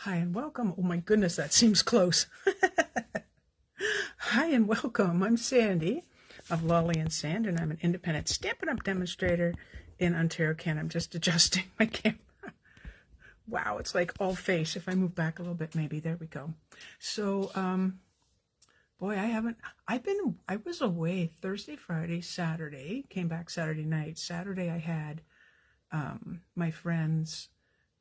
Hi and welcome. Oh my goodness, that seems close. Hi and welcome. I'm Sandy of Lolly and Sand, and I'm an independent Stampin' Up! Demonstrator in Ontario, Canada. I'm just adjusting my camera. Wow, it's like all face. If I move back a little bit, maybe. There we go. So, boy, I was away Thursday, Friday, Saturday, came back Saturday night. Saturday I had my friend's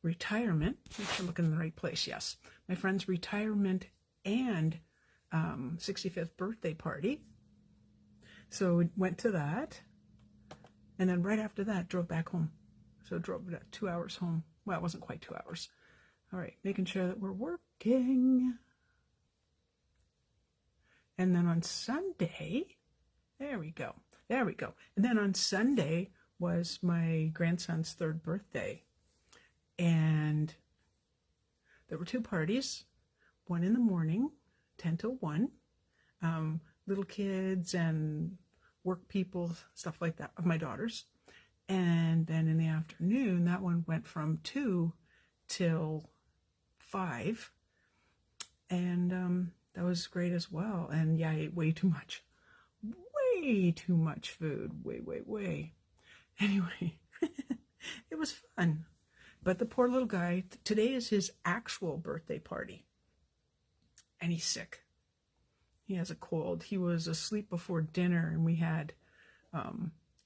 retirement. Make sure I'm looking in the right place. Yes. My friend's retirement and 65th birthday party. So we went to that. And then right after that, drove back home. So drove 2 hours home. Well, it wasn't quite 2 hours. All right. Making sure that we're working. And then on Sunday, there we go. There we go. And then on Sunday was my grandson's 3rd birthday. And there were 2 parties, one in the morning, 10 till 1, little kids and work people, stuff like that, of my daughters. And then in the afternoon, that one went from 2 till 5. And that was great as well. And yeah, I ate way too much. Way too much food. Way. Anyway, it was fun. But the poor little guy, today is his actual birthday party. And he's sick. He has a cold. He was asleep before dinner, and we had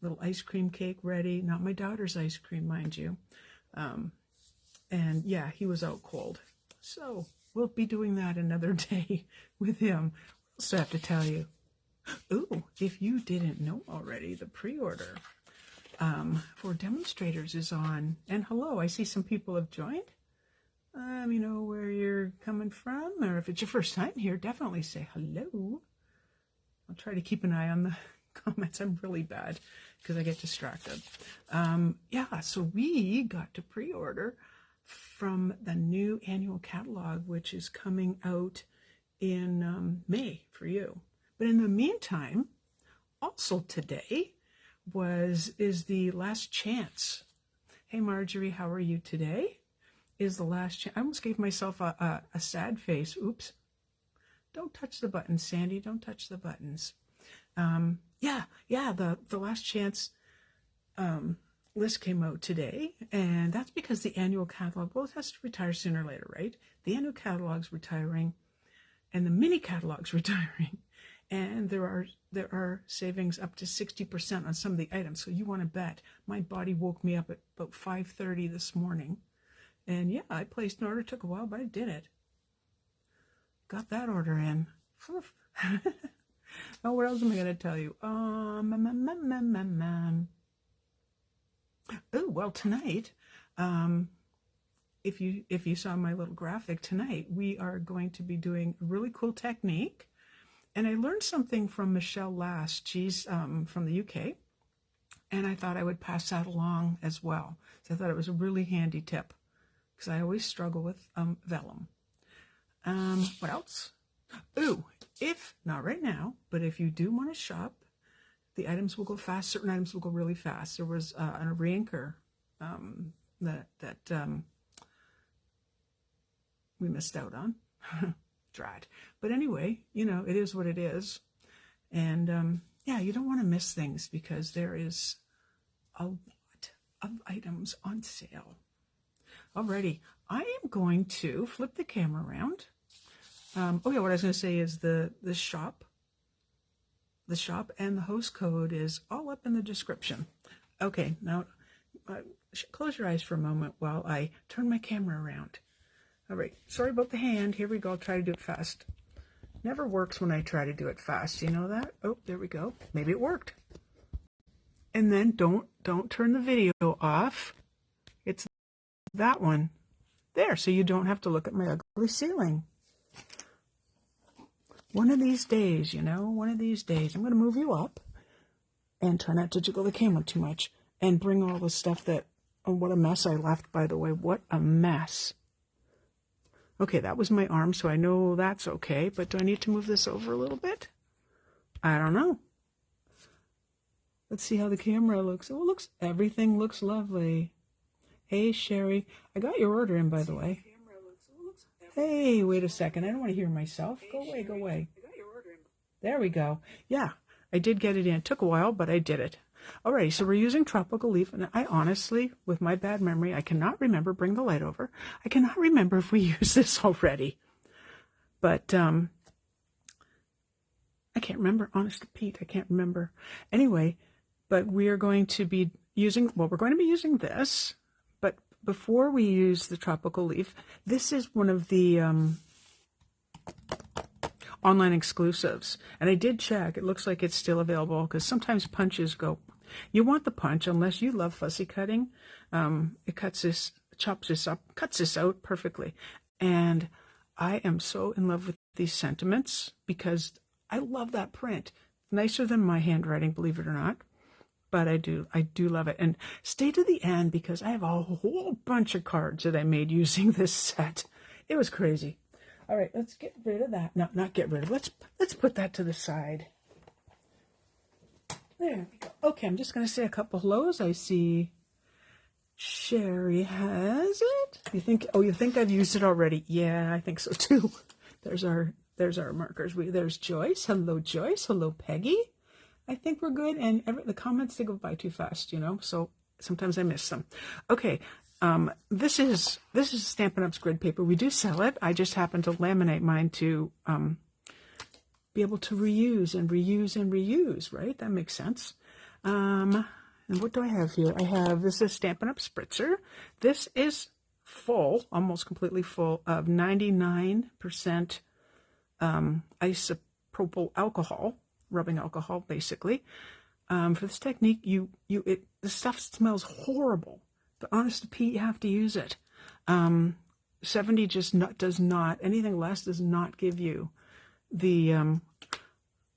little ice cream cake ready. Not my daughter's ice cream, mind you. And yeah, he was out cold. So we'll be doing that another day with him. I also have to tell you, ooh, if you didn't know already, the pre-order for demonstrators is on. And hello, I see some people have joined. You know where you're coming from, or if it's your first time here, definitely say hello. I'll try to keep an eye on the comments. I'm really bad because I get distracted. Yeah, so we got to pre-order from the new annual catalog, which is coming out in May for you. But in the meantime, also today is the last chance. Hey Marjorie, how are you today? Is the last chance. I almost gave myself a sad face. Oops. Don't touch the buttons, Sandy. Don't touch the buttons. Yeah, the last chance list came out today, and that's because the annual catalog, well, it has to retire sooner or later, right? The annual catalog's retiring, and the mini catalog's retiring. And there are savings up to 60% on some of the items. So you want to bet. My body woke me up at about 5:30 this morning. And yeah, I placed an order. It took a while, but I did it. Got that order in. Oh, what else am I going to tell you? Oh, well, tonight, if you saw my little graphic tonight, we are going to be doing a really cool technique. And I learned something from Michelle Last. She's from the UK. And I thought I would pass that along as well. So I thought it was a really handy tip, because I always struggle with vellum. What else? Ooh, not right now, but if you do want to shop, the items will go fast. Certain items will go really fast. There was a reinker that we missed out on. Drat. But anyway, you know, it is what it is. And yeah, you don't want to miss things because there is a lot of items on sale. Alrighty, I am going to flip the camera around. Oh yeah, what I was going to say is the shop and the host code is all up in the description. Okay, now close your eyes for a moment while I turn my camera around. All right, sorry about the hand. Here we go. I'll try to do it fast. Never works when I try to do it fast. You know that? Oh, there we go. Maybe it worked. And then don't turn the video off. It's that one. There, so you don't have to look at my ugly ceiling. One of these days, you know, one of these days, I'm going to move you up and try not to jiggle the camera too much and bring all the stuff that, oh, what a mess I left, by the way. What a mess. Okay, that was my arm, so I know that's okay, but do I need to move this over a little bit? I don't know. Let's see how the camera looks. Oh, everything looks lovely. Hey, Sherry. I got your order in, by the way. Hey, wait a second. I don't want to hear myself. Go away, go away. There we go. Yeah, I did get it in. It took a while, but I did it. Alrighty, so we're using tropical leaf, and I honestly, with my bad memory, I cannot remember. Bring the light over. I cannot remember if we used this already. But I can't remember. Honest to Pete, I can't remember. Anyway, but we are going to be using, well, we're going to be using this. But before we use the tropical leaf, this is one of the online exclusives. And I did check. It looks like it's still available because sometimes punches go. You want the punch unless you love fussy cutting. It cuts this, chops this up, cuts this out perfectly. And I am so in love with these sentiments because I love that print. Nicer than my handwriting, believe it or not. But I do love it. And stay to the end because I have a whole bunch of cards that I made using this set. It was crazy. All right, let's get rid of that. No, not get rid of. Let's put that to the side. There we go. Okay, I'm just going to say a couple hellos. I see Sherry has it. You think I've used it already? Yeah, I think so too. There's our markers. There's Joyce. Hello, Joyce. Hello, Peggy. I think we're good. And the comments, they go by too fast, you know, so sometimes I miss them. Okay, this is Stampin' Up's grid paper. We do sell it. I just happen to laminate mine to be able to reuse and reuse and reuse, right? That makes sense. And what do I have here? This is Stampin' Up Spritzer. This is full, almost completely full of 99% isopropyl alcohol, rubbing alcohol, basically. For this technique, the stuff smells horrible. But honest to Pete, you have to use it. 70 does not, anything less does not give you the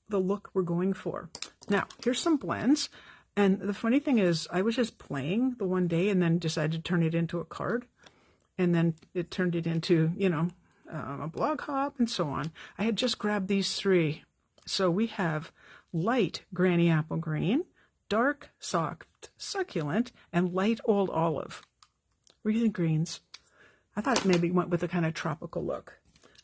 look we're going for. Now, here's some blends. And the funny thing is, I was just playing the one day and then decided to turn it into a card. And then it turned it into, you know, a blog hop and so on. I had just grabbed these three. So we have light Granny Apple Green, dark soft succulent, and light old olive. We're using greens. I thought maybe went with a kind of tropical look.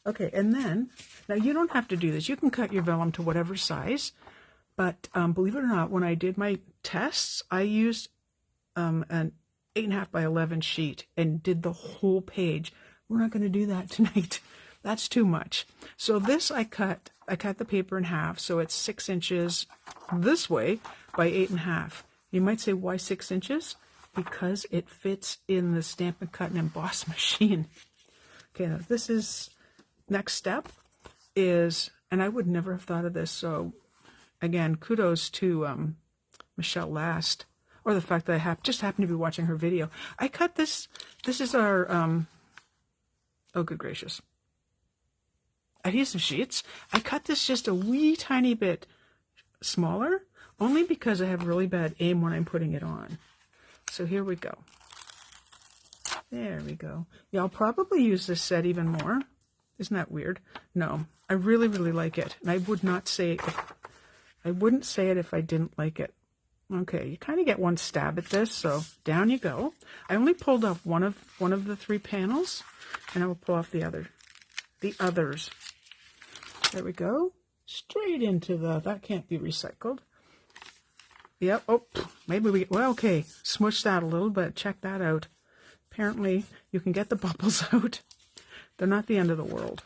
Okay, and then, now you don't have to do this. You can cut your vellum to whatever size. But believe it or not, when I did my tests, I used an 8.5 by 11 sheet and did the whole page. We're not going to do that tonight. That's too much. So this I cut the paper in half, so it's 6 inches this way by 8.5. You might say, why 6 inches? Because it fits in the Stampin' Cut and Emboss machine. Okay, now this is, next step is, and I would never have thought of this, so again, kudos to Michelle Last, or the fact that I just happened to be watching her video. I cut this. This is our, oh, good gracious, adhesive sheets. I cut this just a wee tiny bit smaller, only because I have really bad aim when I'm putting it on. So here we go. There we go. Yeah, I'll probably use this set even more. Isn't that weird? No, I really, really like it. And I would not say I wouldn't say it if I didn't like it. Okay, you kind of get one stab at this, so down you go. I only pulled off one of the 3 panels, and I will pull off the others. There we go. Straight into that can't be recycled. Yep, oh, maybe well, okay, smush that a little bit, check that out. Apparently, you can get the bubbles out. They're not the end of the world.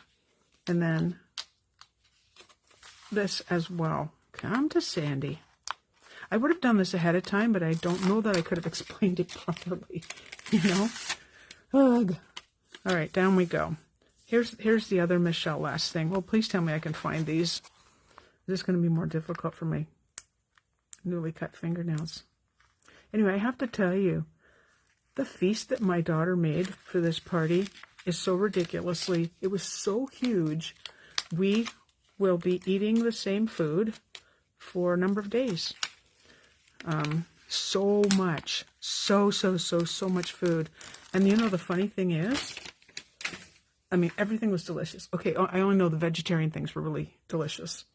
And then this as well. Come to Sandy. I would have done this ahead of time, but I don't know that I could have explained it properly. You know? Ugh. All right, down we go. Here's the other Michelle Last thing. Well, please tell me I can find these. This is going to be more difficult for my newly cut fingernails. Anyway, I have to tell you, the feast that my daughter made for this party is so ridiculously, it was so huge. We will be eating the same food for a number of days. So much, so much food. And you know, the funny thing is, I mean, everything was delicious. Okay, I only know the vegetarian things were really delicious.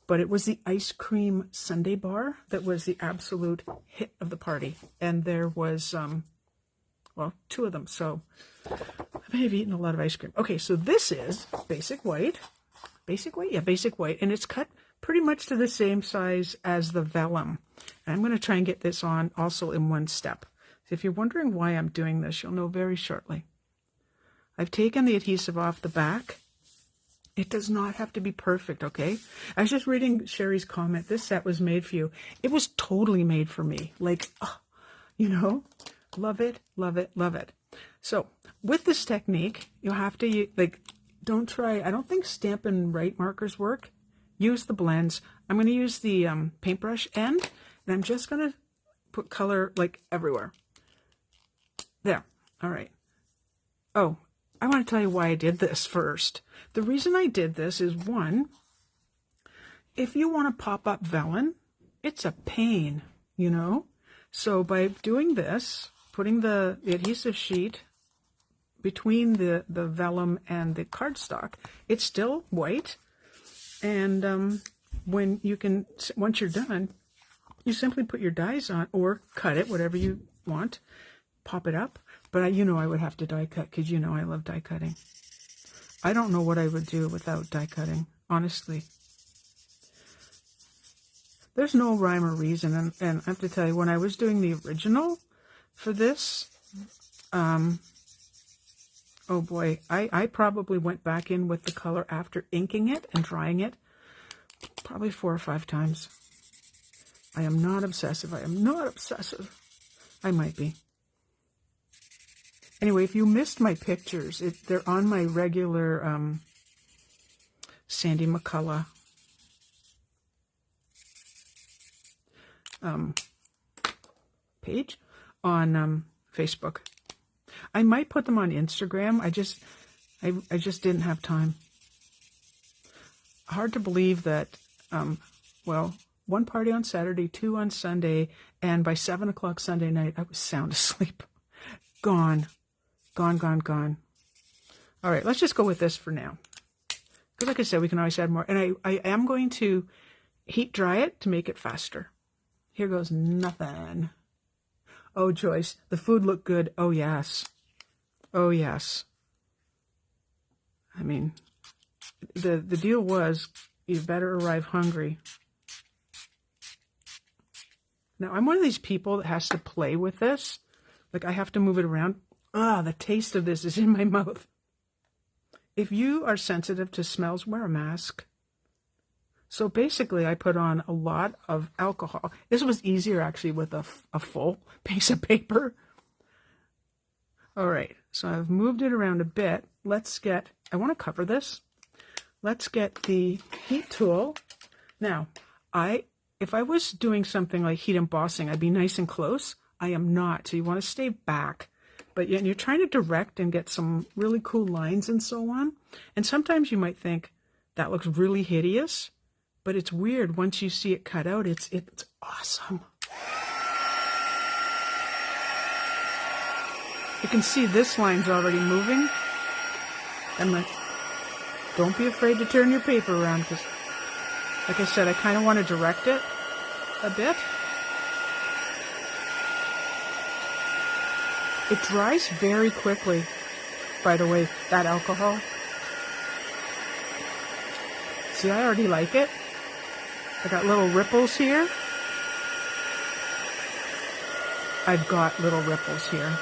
But it was the ice cream sundae bar that was the absolute hit of the party. And there was, well, 2 of them. So I've I have eaten a lot of ice cream. Okay, so this is basic white. Basic white? Yeah, basic white. And it's cut pretty much to the same size as the vellum. And I'm going to try and get this on also in one step. So if you're wondering why I'm doing this, you'll know very shortly. I've taken the adhesive off the back. It does not have to be perfect, okay? I was just reading Sherry's comment. This set was made for you. It was totally made for me. Like, oh, you know, love it, love it, love it. So with this technique, you'll have to, like, don't try, I don't think Stampin' Right markers work. Use the blends. I'm going to use the paintbrush end, and I'm just going to put color, like, everywhere. There. All right. Oh, I want to tell you why I did this first. The reason I did this is, one, if you want to pop up vellum, it's a pain, you know? So by doing this, putting the adhesive sheet between the vellum and the cardstock, it's still white. And when you can, once you're done, you simply put your dies on or cut it, whatever you want, pop it up. But you know I would have to die cut because you know I love die cutting. I don't know what I would do without die cutting, honestly. There's no rhyme or reason. And I have to tell you, when I was doing the original for this, oh boy, I probably went back in with the color after inking it and drying it probably 4 or 5 times. I am not obsessive. I am not obsessive. I might be. Anyway, if you missed my pictures, they're on my regular Sandy McCullough page on Facebook. I might put them on Instagram. I just didn't have time. Hard to believe that, well, 1 party on Saturday, 2 on Sunday, and by 7 o'clock Sunday night, I was sound asleep. Gone. Gone, gone, gone. All right, let's just go with this for now. Because like I said, we can always add more. And I am going to heat dry it to make it faster. Here goes nothing. Oh, Joyce, the food looked good. Oh, yes. Oh, yes. I mean, the deal was you better arrive hungry. Now, I'm one of these people that has to play with this. Like, I have to move it around. Ah, the taste of this is in my mouth. If you are sensitive to smells, wear a mask. So basically, I put on a lot of alcohol. This was easier, actually, with a full piece of paper. All right, so I've moved it around a bit. Let's get, I want to cover this. Let's get the heat tool. Now, if I was doing something like heat embossing, I'd be nice and close. I am not, so you want to stay back. But you're trying to direct and get some really cool lines and so on. And sometimes you might think that looks really hideous, but it's weird. Once you see it cut out, it's awesome. You can see this line's already moving. I'm like, don't be afraid to turn your paper around because, like I said, I kind of want to direct it a bit. It dries very quickly, by the way, that alcohol. See, I already like it. I got little ripples here. I've got little ripples here.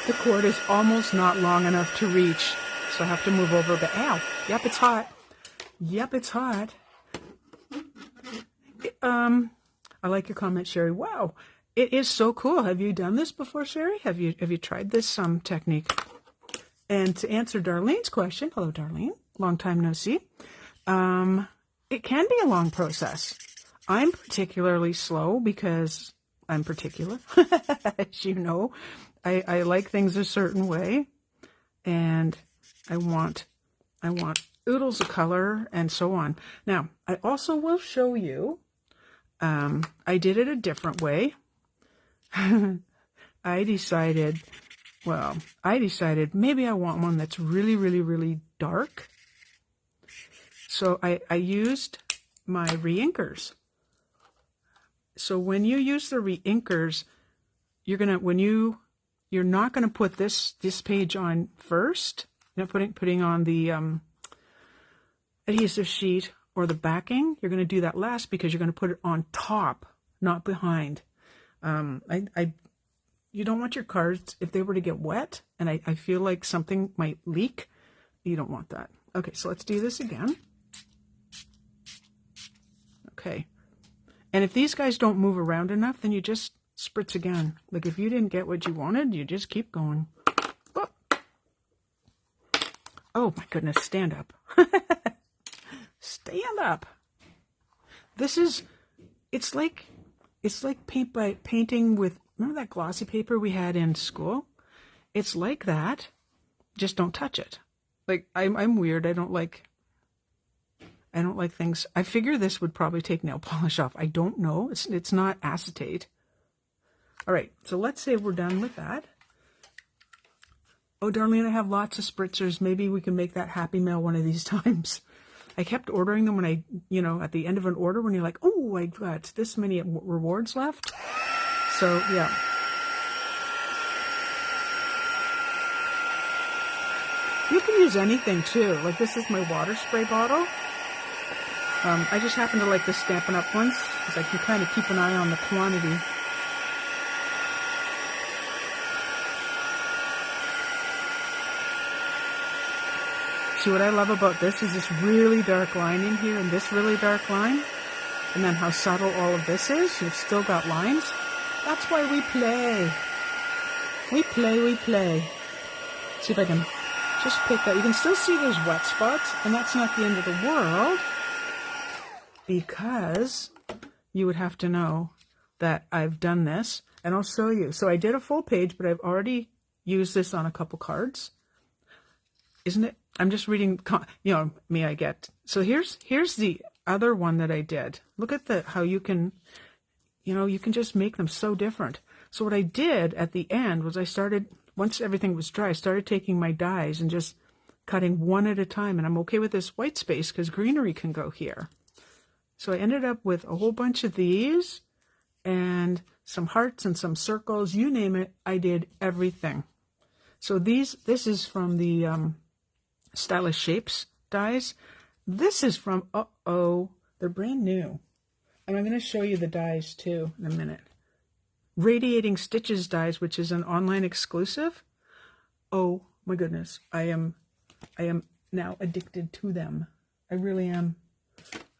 The cord is almost not long enough to reach, so I have to move over a bit. Ow! Yep, it's hot. Yep, it's hot. I like your comment, Sherry. Wow, it is so cool. Have you done this before, Sherry? Have you tried this technique? And to answer Darlene's question, hello, Darlene. Long time no see. It can be a long process. I'm particularly slow because I'm particular, as you know. I like things a certain way, and I want oodles of color and so on. Now, I also will show you, I did it a different way. I decided maybe I want one that's really, really, really dark. So I used my reinkers. So when you use the reinkers, you're not gonna put this page on first. You're not putting on the adhesive sheet or the backing. You're gonna do that last because you're gonna put it on top, not behind. You don't want your cards, if they were to get wet, and I feel like something might leak, you don't want that. Okay, so let's do this again. Okay. And if these guys don't move around enough, then you just spritz again. Like if you didn't get what you wanted, you just keep going. Oh, oh my goodness, stand up. Stand up. It's like painting with, remember that glossy paper we had in school? It's like that, just don't touch it. Like I'm weird, I don't like things. I figure this would probably take nail polish off. I don't know. It's not acetate. All right, so let's say we're done with that. Oh, Darlene, I have lots of spritzers. Maybe we can make that Happy Mail one of these times. I kept ordering them when at the end of an order when you're like, oh, I got this many rewards left. So, yeah. You can use anything, too. Like this is my water spray bottle. I just happen to like the Stampin' Up! Ones because I can kind of keep an eye on the quantity. See, what I love about this is this really dark line in here and this really dark line. And then how subtle all of this is. You've still got lines. That's why we play. We play. See if I can just pick that. You can still see those wet spots, and that's not the end of the world. Because you would have to know that I've done this, and I'll show you. So I did a full page, but I've already used this on a couple cards. Isn't it? I'm just reading, me, I get. So here's the other one that I did. Look at how you can, you can just make them so different. So what I did at the end was once everything was dry, I started taking my dies and just cutting one at a time. And I'm okay with this white space because greenery can go here. So I ended up with a whole bunch of these and some hearts and some circles, you name it, I did everything. So this is from the Stylish Shapes dies. This is from, they're brand new. And I'm going to show you the dies too in a minute. Radiating Stitches dies, which is an online exclusive. Oh my goodness, I am now addicted to them. I really am.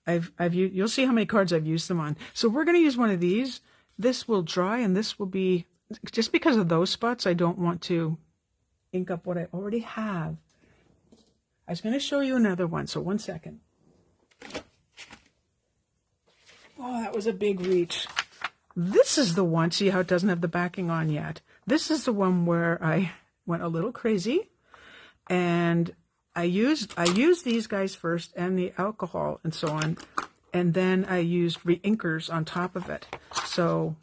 You'll see how many cards I've used them on. So we're going to use one of these. This will dry, and this will be, just because of those spots, I don't want to ink up what I already have. I was going to show you another one, so 1 second. Oh, that was a big reach. This is the one, see how it doesn't have the backing on yet. This is the one where I went a little crazy, and I used these guys first and the alcohol and so on, and then I used reinkers on top of it. So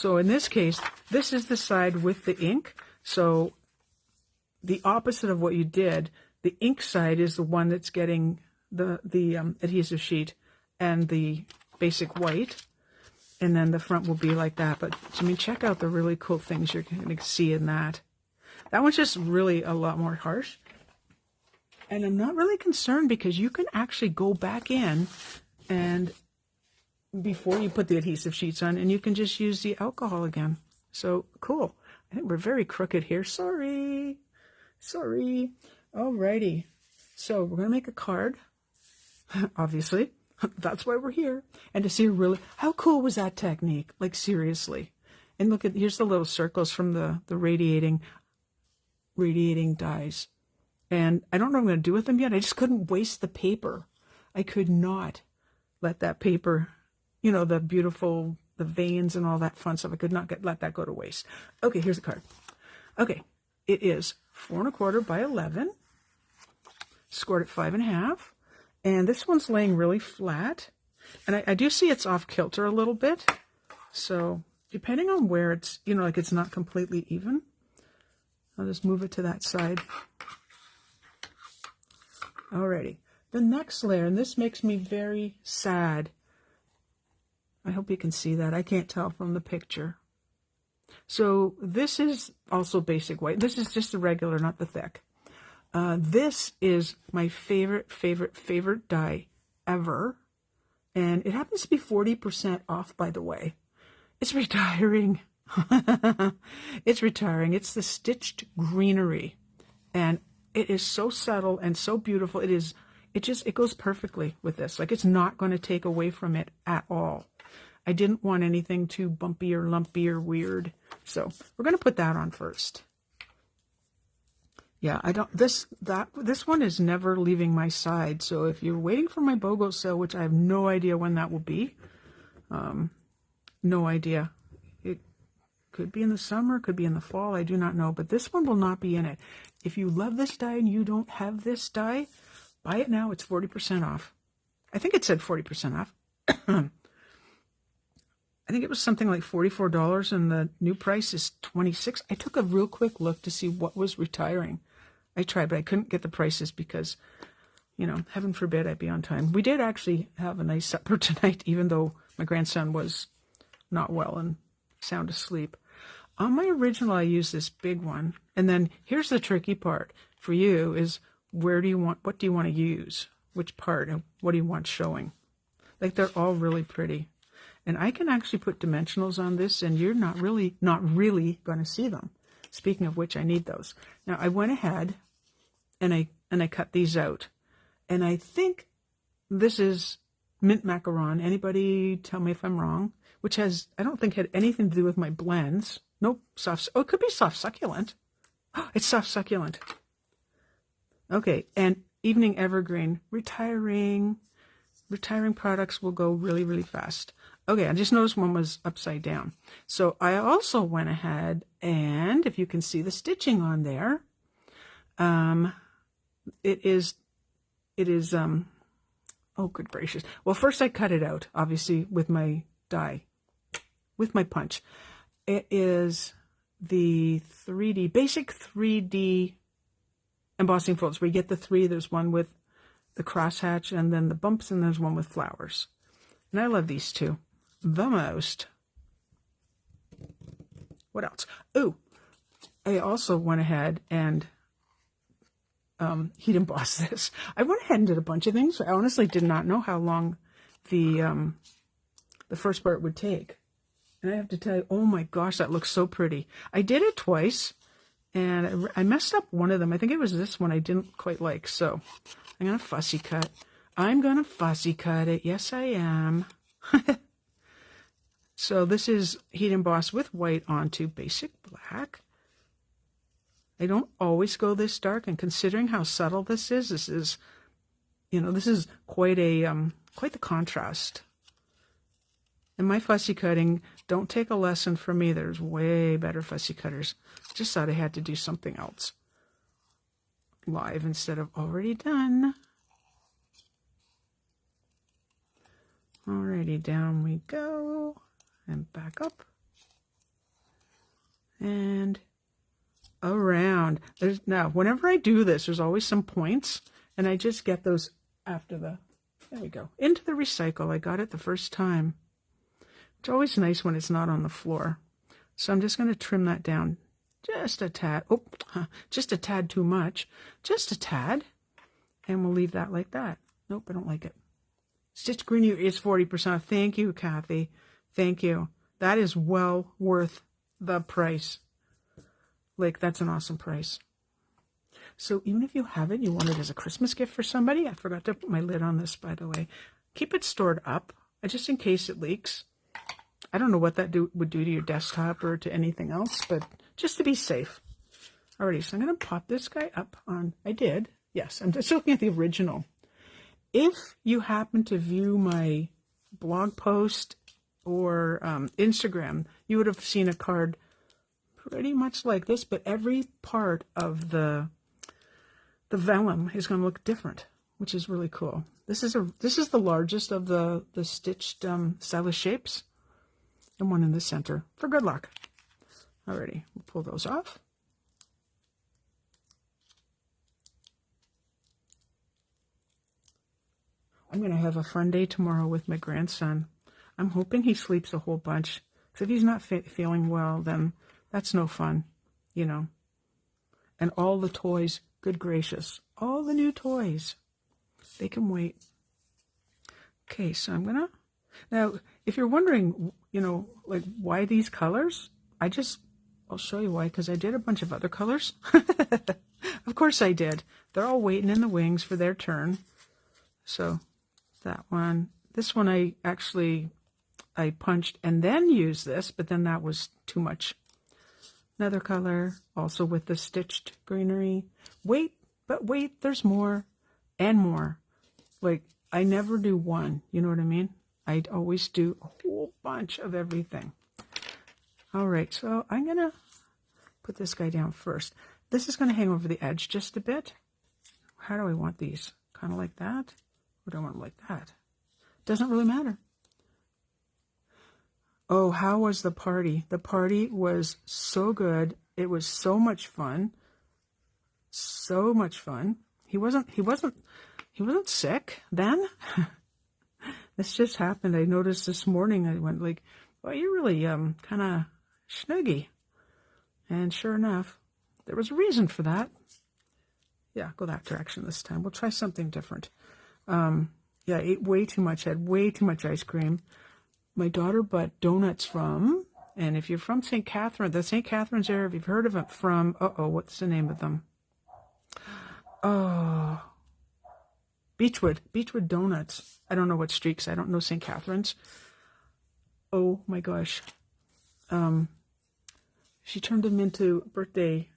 in this case, this is the side with the ink. So the opposite of what you did, the ink side is the one that's getting the adhesive sheet and the basic white, and then the front will be like that. But I mean, check out the really cool things you're going to see in that. That one's just really a lot more harsh. And I'm not really concerned because you can actually go back in and before you put the adhesive sheets on, and you can just use the alcohol again. So cool. I think we're very crooked here. Sorry. Alrighty. So we're going to make a card. Obviously. That's why we're here. And to see how cool was that technique? Like seriously. And look here's the little circles from the radiating dies. And I don't know what I'm going to do with them yet. I just couldn't waste the paper. I could not let that paper, the veins and all that fun stuff. I could not let that go to waste. Okay, here's the card. Okay, it is 4 1/4 by 11, scored at 5.5. And this one's laying really flat. And I do see it's off kilter a little bit. So depending on where it's, like it's not completely even, I'll just move it to that side. Alrighty, the next layer, and this makes me very sad. I hope you can see that. I can't tell from the picture. So this is also basic white. This is just the regular, not the thick. This is my favorite die ever. And it happens to be 40% off, by the way. It's retiring. It's retiring. It's the Stitched Greenery. And it is so subtle and so beautiful. It goes perfectly with this. Like, it's not going to take away from it at all. I didn't want anything too bumpy or lumpy or weird. So we're going to put that on first. Yeah, this one is never leaving my side. So if you're waiting for my BOGO sale, which I have no idea when that will be, no idea. It could be in the summer, could be in the fall, I do not know. But this one will not be in it. If you love this die and you don't have this die, buy it now. It's 40% off. I think it said 40% off. I think it was something like $44 and the new price is $26. I took a real quick look to see what was retiring. I tried, but I couldn't get the prices because, you know, heaven forbid I'd be on time. We did actually have a nice supper tonight, even though my grandson was not well and sound asleep. On my original, I used this big one. And then here's the tricky part for you is what do you want to use? Which part and what do you want showing? Like, they're all really pretty. And I can actually put dimensionals on this and you're not really going to see them. Speaking of which, I need those. Now I went ahead and I cut these out. And I think this is mint macaron. Anybody tell me if I'm wrong? Which I don't think had anything to do with my blends. Nope, it could be soft succulent. Oh, it's soft succulent. Okay, and evening evergreen, retiring products will go really, really fast. Okay, I just noticed one was upside down. So I also went ahead and, if you can see the stitching on there, it is, oh, good gracious. Well, first I cut it out, obviously, with my die, with my punch. It is the basic 3D embossing folds where you get the three. There's one with the crosshatch and then the bumps, and there's one with flowers. And I love these two the most. What else? Oh, I also went ahead and heat embossed this. I went ahead and did a bunch of things. I honestly did not know how long the first part would take. And I have to tell you, oh my gosh, that looks so pretty. I did it twice, and I messed up one of them. I think it was this one I didn't quite like. So I'm going to fussy cut. I'm going to fussy cut it. Yes, I am. So this is heat embossed with white onto basic black. I don't always go this dark, and considering how subtle this is quite the contrast. And my fussy cutting, don't take a lesson from me. There's way better fussy cutters. Just thought I had to do something else live instead of already done. Alrighty, down we go. And back up. And around. Now, whenever I do this, there's always some points. And I just get those after there we go. Into the recycle. I got it the first time. It's always nice when it's not on the floor. So I'm just going to trim that down just a tad. Oh, just a tad too much. Just a tad. And we'll leave that like that. Nope, I don't like it. Stitch Greenery is 40%. Thank you, Kathy. Thank you. That is well worth the price. Like, that's an awesome price. So even if you have it, you want it as a Christmas gift for somebody. I forgot to put my lid on this, by the way. Keep it stored up, just in case it leaks. I don't know what that would do to your desktop or to anything else, but just to be safe. Alrighty, so I'm going to pop this guy up on, I did. Yes, I'm just looking at the original. If you happen to view my blog post or Instagram, you would have seen a card pretty much like this, but every part of the vellum is going to look different, which is really cool. This is the largest of the stitched stylish shapes, and one in the center for good luck. Alrighty, we'll pull those off. I'm going to have a fun day tomorrow with my grandson. I'm hoping he sleeps a whole bunch. Because if he's not feeling well, then that's no fun, you know. And all the toys, good gracious, all the new toys, they can wait. Okay, so I'm gonna, now, if you're wondering, you know, like why these colors, I'll show you why, because I did a bunch of other colors. Of course I did. They're all waiting in the wings for their turn. So that one, this one I punched and then used this, but then that was too much. Another color, also with the stitched greenery. Wait, but wait, there's more and more. Like, I never do one, you know what I mean? I'd always do a whole bunch of everything. All right, so I'm going to put this guy down first. This is going to hang over the edge just a bit. How do I want these? Kind of like that? Or do I want them like that? Doesn't really matter. Oh, how was the party? The party was so good. It was so much fun. So much fun. He wasn't sick then. This just happened. I noticed this morning. I went like, well, you're really kind of snuggy. And sure enough, there was a reason for that. Yeah, go that direction this time. We'll try something different. Yeah, I ate way too much. Had way too much ice cream. My daughter bought donuts from, and if you're from St. Catherine, the St. Catherine's area, if you've heard of it, from, what's the name of them? Oh, Beechwood Donuts. I don't know what street, 'cause I don't know St. Catherine's. Oh my gosh. She turned them into birthday.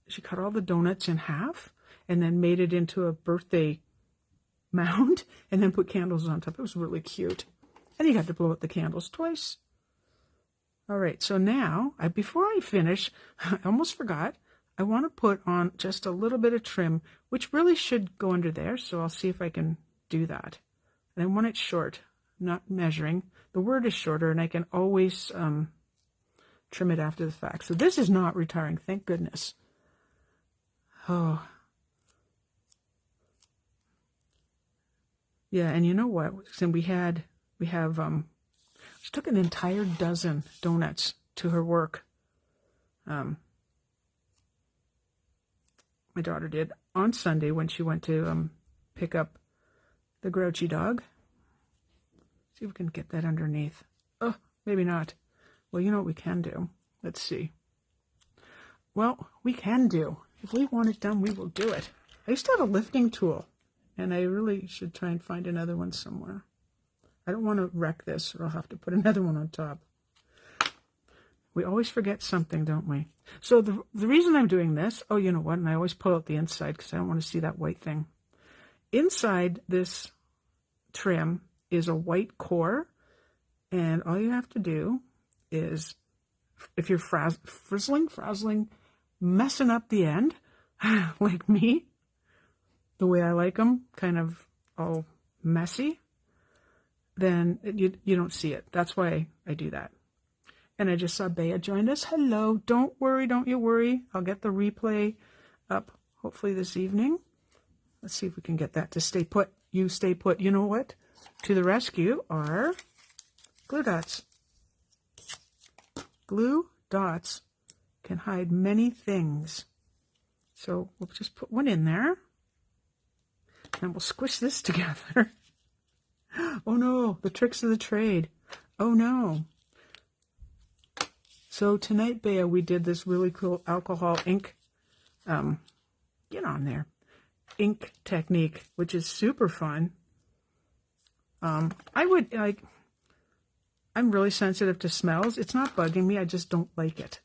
She cut all the donuts in half and then made it into a birthday mound and then put candles on top. It was really cute. And you had to blow out the candles twice. All right, so now, before I finish, I almost forgot, I want to put on just a little bit of trim, which really should go under there, so I'll see if I can do that. And I want it short, not measuring. The word is shorter, and I can always trim it after the fact. So this is not retiring, thank goodness. Oh. Yeah, and you know what? So we have, she took an entire dozen donuts to her work. My daughter did on Sunday when she went to pick up the grouchy dog. See if we can get that underneath. Oh, maybe not. Well, you know what we can do? Let's see. Well, we can do. If we want it done, we will do it. I used to have a lifting tool, and I really should try and find another one somewhere. I don't want to wreck this, or I'll have to put another one on top. We always forget something, don't we? So the reason I'm doing this, oh, you know what? And I always pull out the inside because I don't want to see that white thing. Inside this trim is a white core, and all you have to do is, if you're frazzling, messing up the end, like me, the way I like them, kind of all messy, then you don't see it. That's why I do that. And I just saw Bea joined us. Hello. Don't worry. Don't you worry. I'll get the replay up hopefully this evening. Let's see if we can get that to stay put. You stay put. You know what? To the rescue are glue dots. Glue dots can hide many things. So we'll just put one in there. And we'll squish this together. Oh no, the tricks of the trade. Oh no. So tonight, Bea, we did this really cool alcohol ink, get on there, ink technique, which is super fun. I'm really sensitive to smells. It's not bugging me. I just don't like it.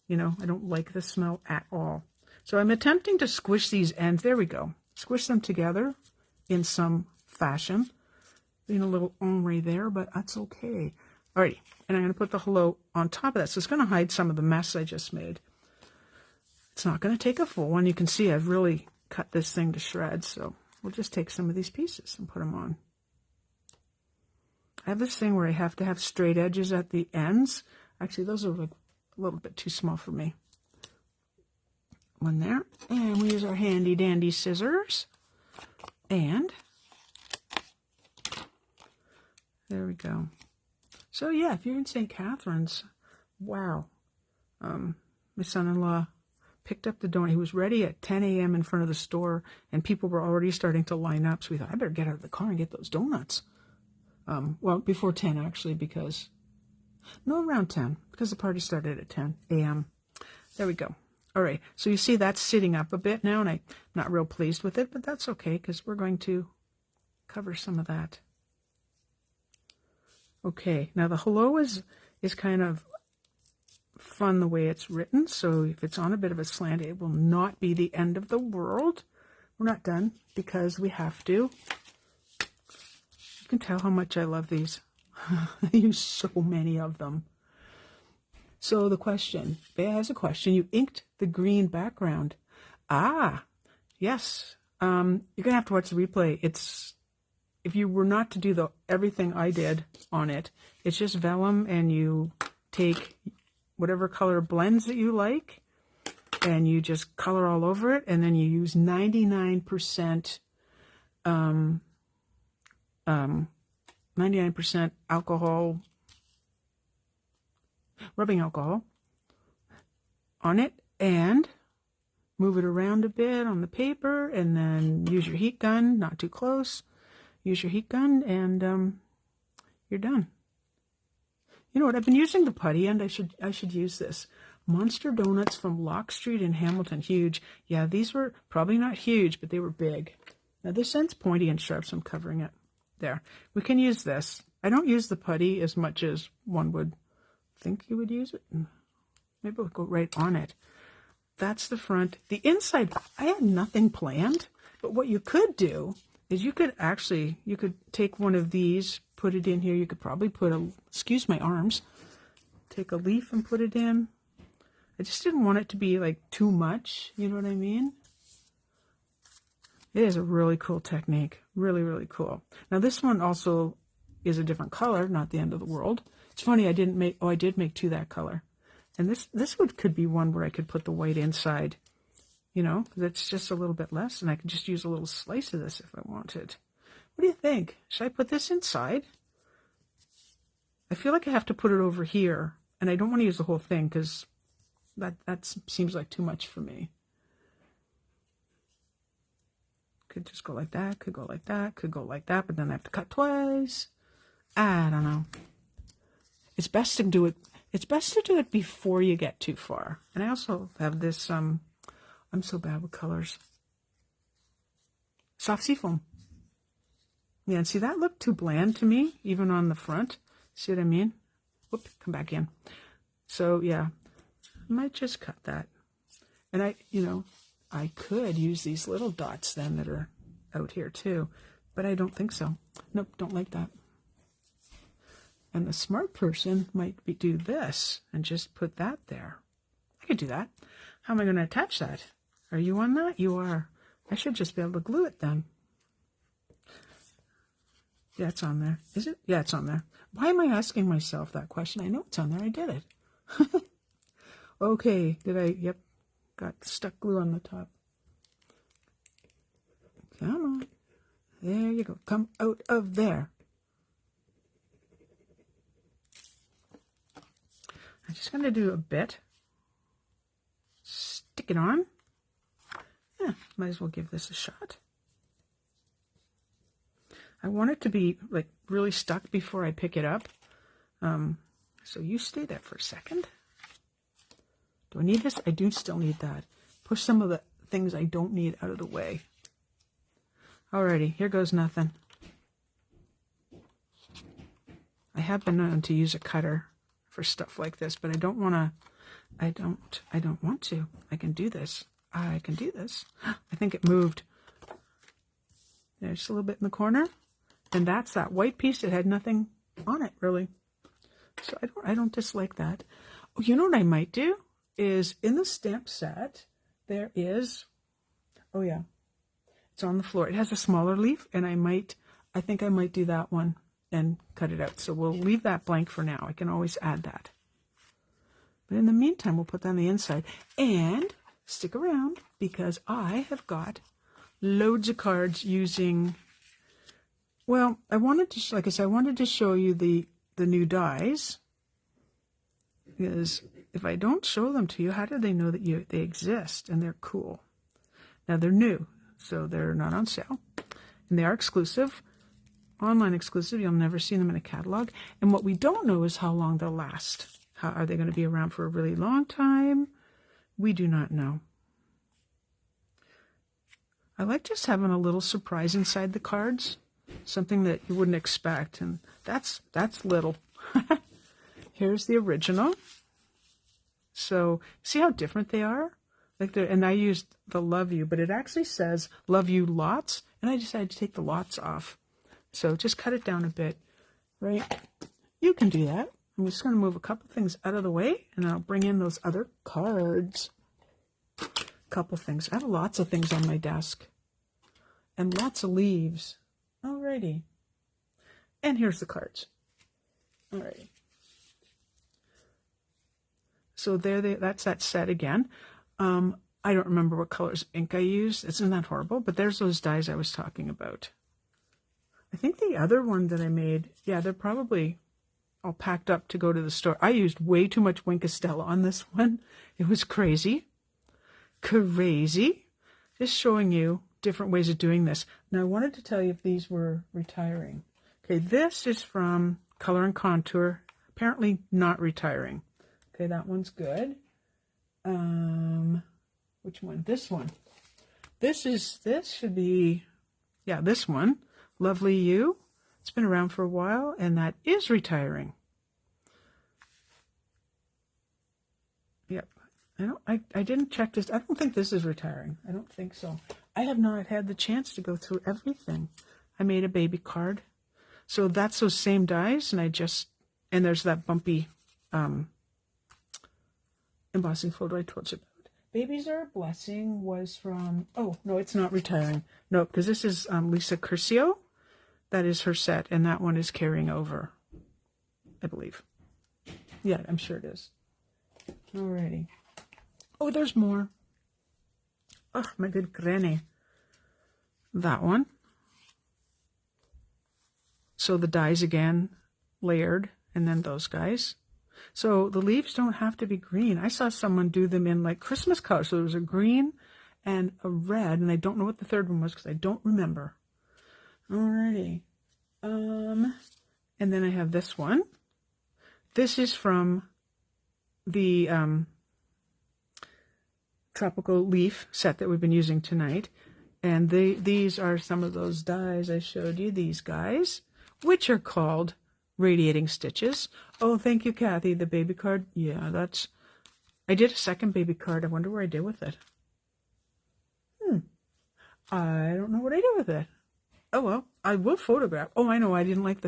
You know, I don't like the smell at all. So I'm attempting to squish these ends. There we go. Squish them together in some fashion. Being a little ombre there, but that's okay. Alrighty, and I'm going to put the hello on top of that. So it's going to hide some of the mess I just made. It's not going to take a full one. You can see I've really cut this thing to shreds. So we'll just take some of these pieces and put them on. I have this thing where I have to have straight edges at the ends. Actually, those are like a little bit too small for me. One there. And we use our handy dandy scissors. And there we go. So yeah, if you're in St. Catharines, wow. My son-in-law picked up the donut. He was ready at 10 a.m. in front of the store, and people were already starting to line up. So we thought, I better get out of the car and get those donuts. Well, before 10 actually, because, no, around 10, because the party started at 10 a.m. There we go. All right, so you see that's sitting up a bit now, and I'm not real pleased with it, but that's okay, because we're going to cover some of that. Okay, now the hello is kind of fun the way it's written, so if it's on a bit of a slant, it will not be the end of the world. We're not done, because we have to. You can tell how much I love these. I use so many of them. So the question, Bea has a question. You inked the green background. Ah, yes. You're going to have to watch the replay. If you were not to do everything I did on it, it's just vellum, and you take whatever color blends that you like, and you just color all over it, and then you use 99% 99% alcohol, rubbing alcohol on it, and move it around a bit on the paper, and then use your heat gun, not too close. Use your heat gun, and you're done. You know what? I've been using the putty, and I should use this. Monster Donuts from Lock Street in Hamilton. Huge. Yeah, these were probably not huge, but they were big. Now this end's pointy and sharp, so I'm covering it. There. We can use this. I don't use the putty as much as one would think you would use it. Maybe we'll go right on it. That's the front. The inside, I had nothing planned, but what you could do is you could take one of these, put it in here. You could probably put excuse my arms, take a leaf and put it in. I just didn't want it to be like too much, you know what I mean? It is a really cool technique, really, really cool. Now this one also is a different color, not the end of the world. It's funny, I did make two that color. And this could be one where I could put the white inside, you know, that's just a little bit less, and I could just use a little slice of this if I wanted. What do you think? Should I put this inside? I feel like I have to put it over here, and I don't want to use the whole thing because that seems like too much for me. Could just go like that, could go like that, could go like that, but then I have to cut twice. I don't know. It's best to do it before you get too far. And I also have this, I'm so bad with colors. Soft seafoam. Yeah, and see, that looked too bland to me, even on the front. See what I mean? Whoop, come back in. So, yeah, I might just cut that. And I could use these little dots then that are out here too, but I don't think so. Nope, don't like that. And the smart person might do this and just put that there. I could do that. How am I going to attach that? Are you on that? You are. I should just be able to glue it then. Yeah, it's on there. Is it? Yeah, it's on there. Why am I asking myself that question? I know it's on there. I did it. Okay, yep. Got stuck glue on the top. Come on. There you go. Come out of there. I'm just going to do a bit. Stick it on. Yeah, might as well give this a shot. I want it to be like really stuck before I pick it up. So you stay there for a second. Do I need this? I do still need that. Push some of the things I don't need out of the way. Alrighty, here goes nothing. I have been known to use a cutter for stuff like this, but I don't want to. I don't want to. I can do this. I can do this. I think it moved. There's a little bit in the corner, and that's that white piece that had nothing on it really. So I don't dislike that. Oh, you know what I might do is in the stamp set there is. Oh yeah, it's on the floor. It has a smaller leaf, and I think I might do that one and cut it out. So we'll leave that blank for now. I can always add that. But in the meantime, we'll put that on the inside. And stick around because I have got loads of cards using, well, I wanted to, like I said, I wanted to show you the the new dies is if I don't show them to you, how do they know that they exist and they're cool? Now they're new, so they're not on sale, and they are exclusive, online exclusive. You'll never see them in a catalog. And what we don't know is how long they'll last. How are they going to be around for a really long time? We do not know. I like just having a little surprise inside the cards, something that you wouldn't expect, and that's little. Here's the original. So see how different they are? And I used the love you, but it actually says love you lots, and I decided to take the lots off. So just cut it down a bit, right? You can do that. I'm just going to move a couple things out of the way, and I'll bring in those other cards. Couple things. I have lots of things on my desk, and lots of leaves. Alrighty. And here's the cards. Alrighty. So that's that set again. I don't remember what colors ink I used. Isn't that horrible? But there's those dies I was talking about. I think the other one that I made, yeah, they're probably all packed up to go to the store. I used way too much Winkostella on this one. It was crazy. Crazy. Just showing you different ways of doing this. Now I wanted to tell you if these were retiring. Okay, this is from Color and Contour. Apparently not retiring. Okay, that one's good. Which one? This one. This should be, yeah, this one. Lovely You. It's been around for a while, and that is retiring. Yep. I didn't check this. I don't think this is retiring. I don't think so. I have not had the chance to go through everything. I made a baby card. So that's those same dies, and there's that bumpy embossing folder I told you about. Babies Are a Blessing was from, oh, no, it's not retiring. No, because this is Lisa Curcio. That is her set, and that one is carrying over, I believe. Yeah, I'm sure it is. Alrighty. Oh, there's more. Oh, my good granny. That one. So the dies again, layered, and then those guys. So the leaves don't have to be green. I saw someone do them in like Christmas colors. So there was a green and a red, and I don't know what the third one was because I don't remember. Alrighty. And then I have this one. This is from the tropical leaf set that we've been using tonight. And these are some of those dies I showed you, these guys, which are called Radiating Stitches. Oh, thank you, Kathy. The baby card. Yeah, I did a second baby card. I wonder where I did with it. I don't know what I did with it. Oh, well, I will photograph. Oh, I know. I didn't like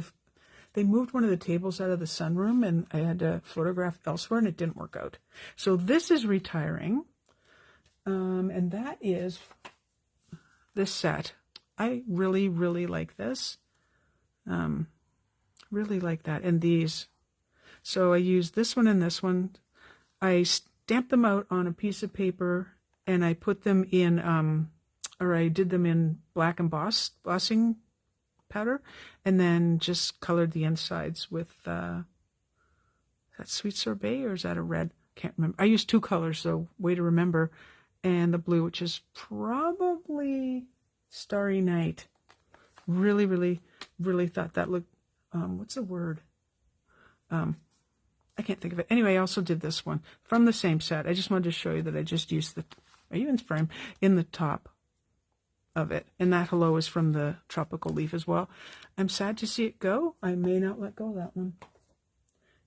they moved one of the tables out of the sunroom, and I had to photograph elsewhere, and it didn't work out. So this is retiring. And that is this set. I really, really like this. Really like that. And these. So I used this one and this one. I stamped them out on a piece of paper, and I put them in, or I did them in black embossing powder, and then just colored the insides with, is that Sweet Sorbet or is that a red? Can't remember. I used two colors, so way to remember. And the blue, which is probably Starry Night. Really, really, really thought that looked, what's the word? I can't think of it. Anyway, I also did this one from the same set. I just wanted to show you that I just used the even frame in the top of it. And that hello is from the tropical leaf as well. I'm sad to see it go. I may not let go of that one.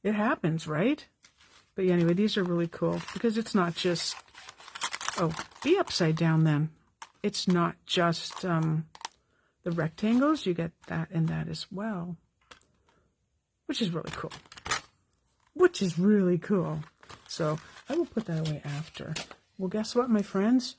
It happens, right? But yeah, anyway, these are really cool because it's not just, oh, be upside down then. It's not just the rectangles. You get that and that as well, which is really cool. Which is really cool. So I will put that away after. Well, guess what, my friends?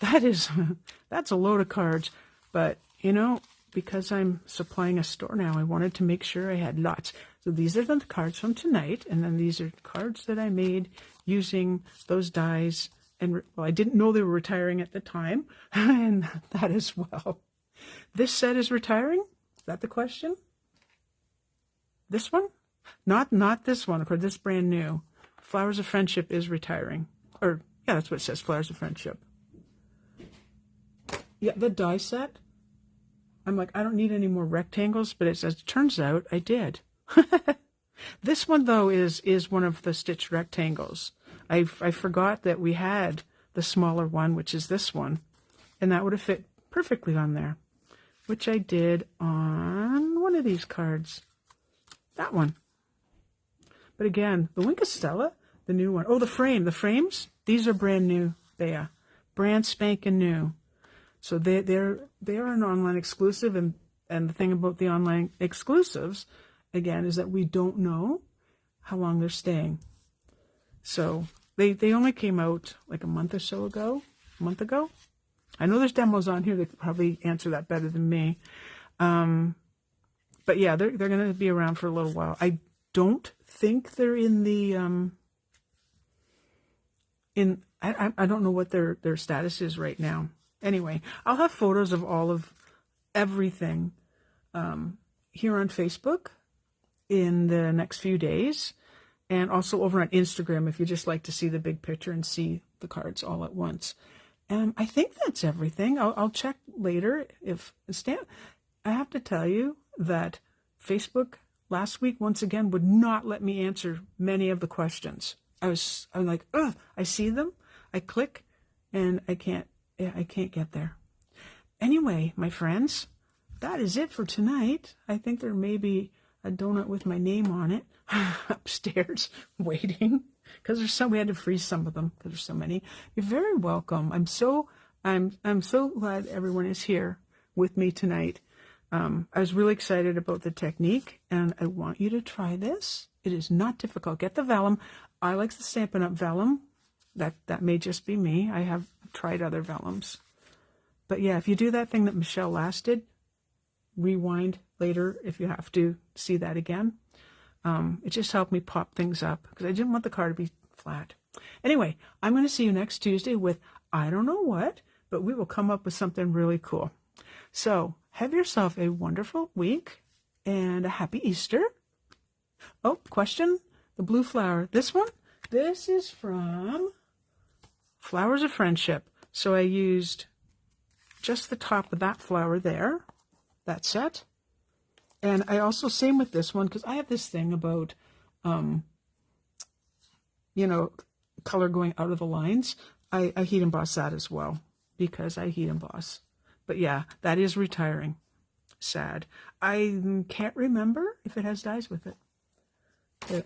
That's a load of cards. But, you know, because I'm supplying a store now, I wanted to make sure I had lots. So these are the cards from tonight. And then these are cards that I made using those dies. And, well, I didn't know they were retiring at the time. And that as well. This set is retiring? Is that the question? This one? Not this one, of course, this is brand new. Flowers of Friendship is retiring. Or, yeah, that's what it says, Flowers of Friendship. Yeah, the die set. I'm like, I don't need any more rectangles, but it says, turns out I did. This one, though, is one of the stitched rectangles. I forgot that we had the smaller one, which is this one, and that would have fit perfectly on there, which I did on one of these cards. That one. But again, the Wink of Stella, the new one. Oh, the frames, these are brand new. They are brand spanking new. So they are an online exclusive, and the thing about the online exclusives, again, is that we don't know how long they're staying. So they only came out like a month ago. I know there's demos on here that could probably answer that better than me. But yeah, they're going to be around for a little while. I don't think they're in the I don't know what their status is right now. Anyway, I'll have photos of all of everything here on Facebook in the next few days, and also over on Instagram if you just like to see the big picture and see the cards all at once. I think that's everything. I'll check later if I have to tell you that Facebook last week once again would not let me answer many of the questions. I'm like, ugh, I see them, I click, and I can't get there. Anyway, my friends, that is it for tonight. I think there may be a donut with my name on it upstairs waiting, because we had to freeze some of them because there's so many. You're very welcome. I'm so glad everyone is here with me tonight. I was really excited about the technique, and I want you to try this. It is not difficult. Get the vellum. I like the Stampin' Up! Vellum. That may just be me. I have tried other vellums. But yeah, if you do that thing that Michelle last did, rewind later if you have to see that again. It just helped me pop things up because I didn't want the card to be flat. Anyway, I'm going to see you next Tuesday with I don't know what, but we will come up with something really cool. So have yourself a wonderful week and a happy Easter. Oh, question, the blue flower. This one, this is from Flowers of Friendship. So I used just the top of that flower there, that set. And I also, same with this one, because I have this thing about, color going out of the lines. I heat emboss that as well, because I heat emboss. But yeah, that is retiring. Sad. I can't remember if it has dies with it.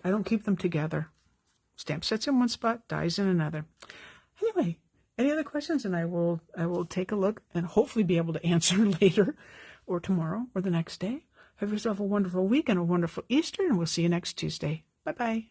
I don't keep them together. Stamp sets in one spot, dies in another. Anyway, any other questions? And I will take a look and hopefully be able to answer later or tomorrow or the next day. Have yourself a wonderful week and a wonderful Easter, and we'll see you next Tuesday. Bye-bye.